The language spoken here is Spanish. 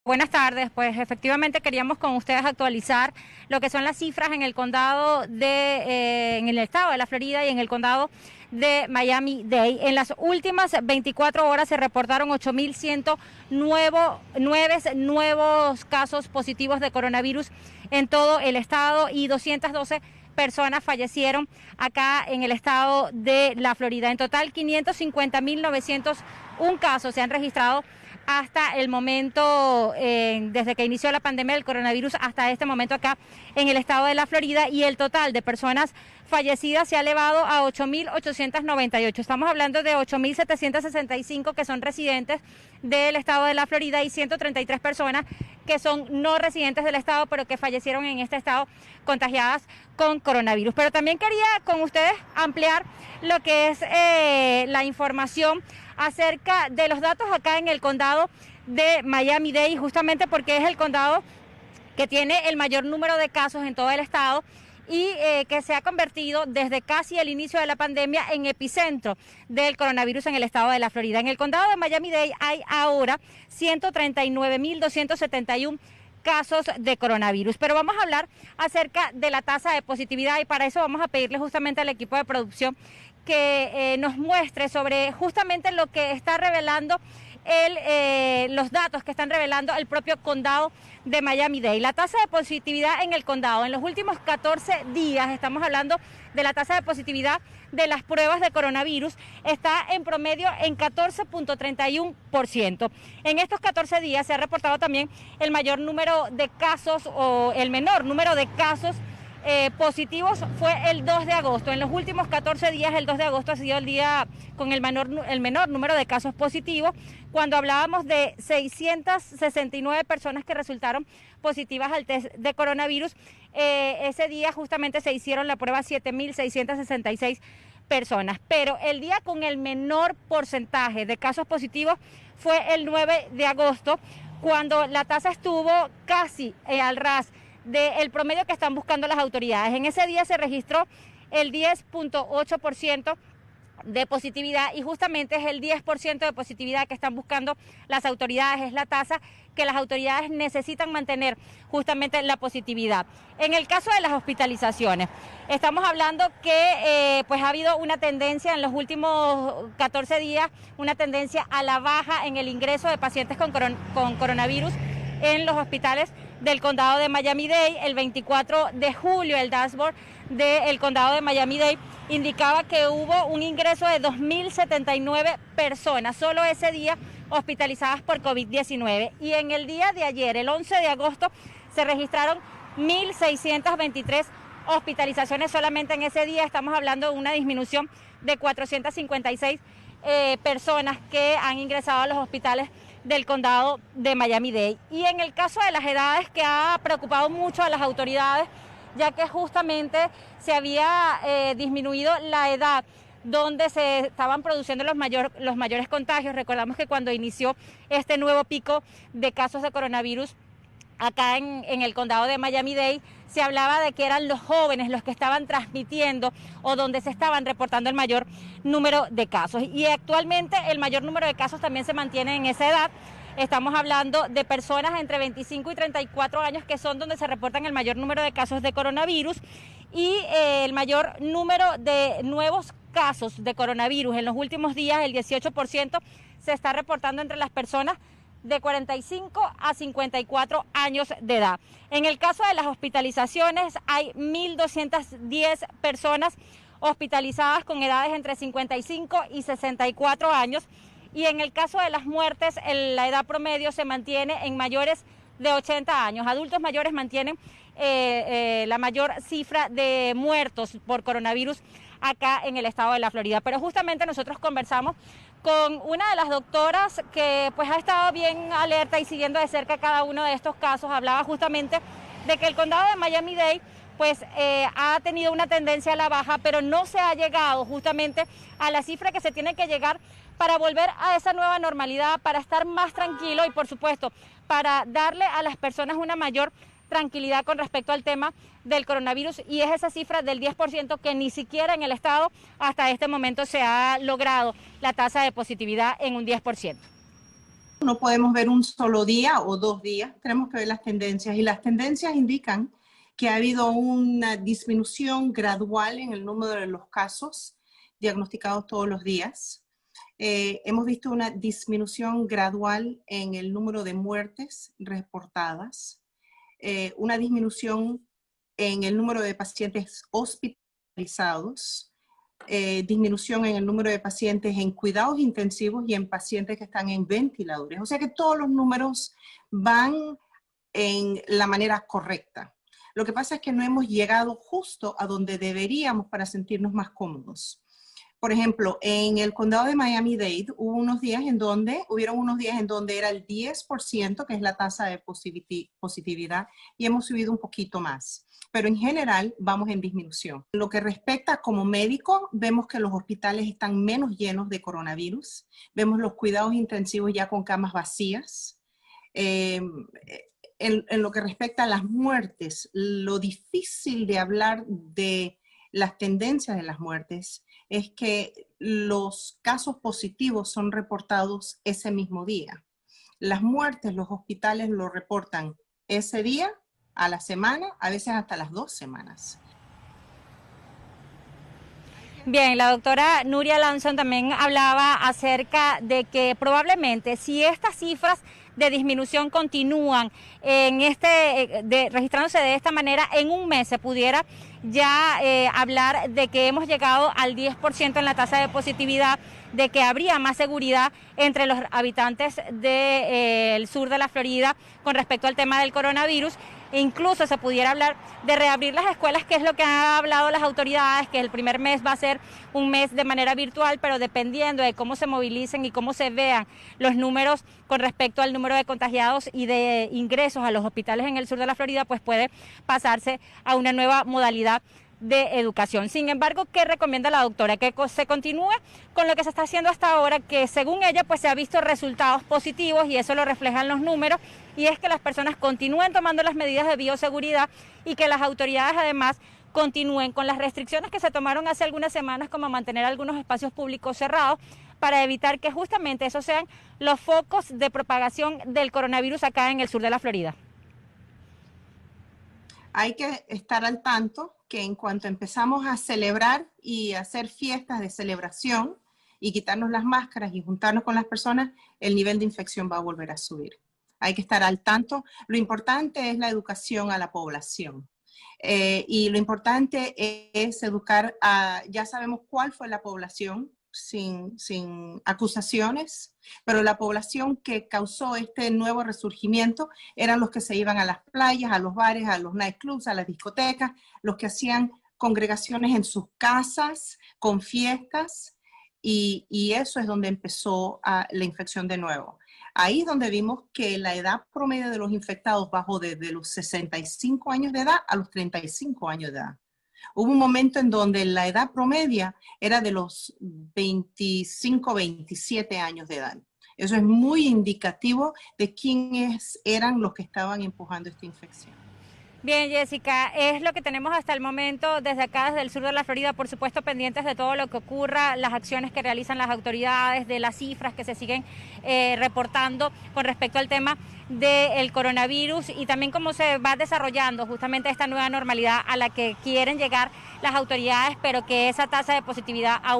Buenas tardes, pues efectivamente queríamos con ustedes actualizar lo que son las cifras en el condado en el estado de la Florida y en el condado de Miami-Dade. En las últimas 24 horas se reportaron 8.109 nuevos casos positivos de coronavirus en todo el estado y 212 personas fallecieron acá en el estado de la Florida. En total, 550.901 casos se han registrado hasta el momento, desde que inició la pandemia del coronavirus hasta este momento acá en el estado de la Florida, y el total de personas fallecidas se ha elevado a 8.898. Estamos hablando de 8.765 que son residentes del estado de la Florida y 133 personas que son no residentes del estado, pero que fallecieron en este estado contagiadas con coronavirus. Pero también quería con ustedes ampliar lo que es la información acerca de los datos acá en el condado de Miami-Dade, justamente porque es el condado que tiene el mayor número de casos en todo el estado y que se ha convertido desde casi el inicio de la pandemia en epicentro del coronavirus en el estado de la Florida. En el condado de Miami-Dade hay ahora 139.271 casos de coronavirus. Pero vamos a hablar acerca de la tasa de positividad y para eso vamos a pedirle justamente al equipo de producción que nos muestre sobre justamente lo que está revelando los datos que están revelando el propio condado de Miami-Dade. La tasa de positividad en el condado en los últimos 14 días, estamos hablando de la tasa de positividad de las pruebas de coronavirus, está en promedio en 14.31%. En estos 14 días se ha reportado también el mayor número de casos o el menor número de casos positivos fue el 2 de agosto. En los últimos 14 días, el 2 de agosto ha sido el día con el menor número de casos positivos, cuando hablábamos de 669 personas que resultaron positivas al test de coronavirus. Ese día justamente se hicieron la prueba 7.666 personas, pero el día con el menor porcentaje de casos positivos fue el 9 de agosto, cuando la tasa estuvo casi al ras del promedio que están buscando las autoridades. En ese día se registró el 10.8% de positividad y justamente es el 10% de positividad que están buscando las autoridades, es la tasa que las autoridades necesitan mantener, justamente la positividad. En el caso de las hospitalizaciones, estamos hablando que pues ha habido una tendencia en los últimos 14 días, una tendencia a la baja en el ingreso de pacientes con coronavirus en los hospitales del condado de Miami-Dade. El 24 de julio el dashboard del condado de Miami-Dade indicaba que hubo un ingreso de 2.079 personas, solo ese día hospitalizadas por COVID-19. Y en el día de ayer, el 11 de agosto, se registraron 1.623 hospitalizaciones solamente en ese día. Estamos hablando de una disminución de 456 personas que han ingresado a los hospitales del condado de Miami-Dade. Y en el caso de las edades, que ha preocupado mucho a las autoridades, ya que justamente se había disminuido la edad donde se estaban produciendo los mayores contagios. Recordamos que cuando inició este nuevo pico de casos de coronavirus acá en el condado de Miami-Dade, se hablaba de que eran los jóvenes los que estaban transmitiendo o donde se estaban reportando el mayor número de casos. Y actualmente el mayor número de casos también se mantiene en esa edad. Estamos hablando de personas entre 25 y 34 años que son donde se reportan el mayor número de casos de coronavirus y el mayor número de nuevos casos de coronavirus en los últimos días, el 18%, se está reportando entre las personas de 45 a 54 años de edad. En el caso de las hospitalizaciones, hay 1.210 personas hospitalizadas con edades entre 55 y 64 años. Y en el caso de las muertes, la edad promedio se mantiene en mayores de 80 años. Adultos mayores mantienen la mayor cifra de muertos por coronavirus acá en el estado de la Florida. Pero justamente nosotros conversamos con una de las doctoras que pues ha estado bien alerta y siguiendo de cerca cada uno de estos casos. Hablaba justamente de que el condado de Miami-Dade pues ha tenido una tendencia a la baja, pero no se ha llegado justamente a la cifra que se tiene que llegar para volver a esa nueva normalidad, para estar más tranquilo y por supuesto para darle a las personas una mayor tranquilidad con respecto al tema del coronavirus, y es esa cifra del 10% que ni siquiera en el estado hasta este momento se ha logrado la tasa de positividad en un 10%. no podemos ver un solo día o 2 días, tenemos que ver las tendencias y las tendencias indican que ha habido una disminución gradual en el número de los casos diagnosticados todos los días. Hemos visto una disminución gradual en el número de muertes reportadas, una disminución en el número de pacientes hospitalizados, disminución en el número de pacientes en cuidados intensivos y en pacientes que están en ventiladores. O sea que todos los números van en la manera correcta. Lo que pasa es que no hemos llegado justo a donde deberíamos para sentirnos más cómodos. Por ejemplo, en el condado de Miami-Dade hubieron unos días en donde era el 10%, que es la tasa de positividad, y hemos subido un poquito más. Pero en general vamos en disminución. En lo que respecta como médico, vemos que los hospitales están menos llenos de coronavirus. Vemos los cuidados intensivos ya con camas vacías. En lo que respecta a las muertes, lo difícil de hablar de las tendencias de las muertes es que los casos positivos son reportados ese mismo día. Las muertes, los hospitales lo reportan ese día, a la semana, a veces hasta las 2 semanas. Bien, la doctora Nuria Lanson también hablaba acerca de que probablemente si estas cifras de disminución continúan registrándose de esta manera, en un mes se pudiera ya hablar de que hemos llegado al 10% en la tasa de positividad, de que habría más seguridad entre los habitantes del sur de la Florida con respecto al tema del coronavirus. E incluso se pudiera hablar de reabrir las escuelas, que es lo que han hablado las autoridades, que el primer mes va a ser un mes de manera virtual, pero dependiendo de cómo se movilicen y cómo se vean los números con respecto al número de contagiados y de ingresos a los hospitales en el sur de la Florida, pues puede pasarse a una nueva modalidad de educación. Sin embargo, ¿qué recomienda la doctora? Que se continúe con lo que se está haciendo hasta ahora, que según ella pues se ha visto resultados positivos y eso lo reflejan los números, y es que las personas continúen tomando las medidas de bioseguridad y que las autoridades además continúen con las restricciones que se tomaron hace algunas semanas, como mantener algunos espacios públicos cerrados para evitar que justamente esos sean los focos de propagación del coronavirus acá en el sur de la Florida. Hay que estar al tanto que en cuanto empezamos a celebrar y hacer fiestas de celebración y quitarnos las máscaras y juntarnos con las personas, el nivel de infección va a volver a subir. Hay que estar al tanto. Lo importante es la educación a la población. Y lo importante es educar ya sabemos cuál fue la población, sin acusaciones, pero la población que causó este nuevo resurgimiento eran los que se iban a las playas, a los bares, a los nightclubs, a las discotecas, los que hacían congregaciones en sus casas con fiestas, y eso es donde empezó la infección de nuevo. Ahí es donde vimos que la edad promedio de los infectados bajó desde los 65 años de edad a los 35 años de edad. Hubo un momento en donde la edad promedia era de los 25, 27 años de edad. Eso es muy indicativo de quiénes eran los que estaban empujando esta infección. Bien, Jessica, es lo que tenemos hasta el momento desde acá, desde el sur de la Florida, por supuesto pendientes de todo lo que ocurra, las acciones que realizan las autoridades, de las cifras que se siguen reportando con respecto al tema del coronavirus y también cómo se va desarrollando justamente esta nueva normalidad a la que quieren llegar las autoridades, pero que esa tasa de positividad aún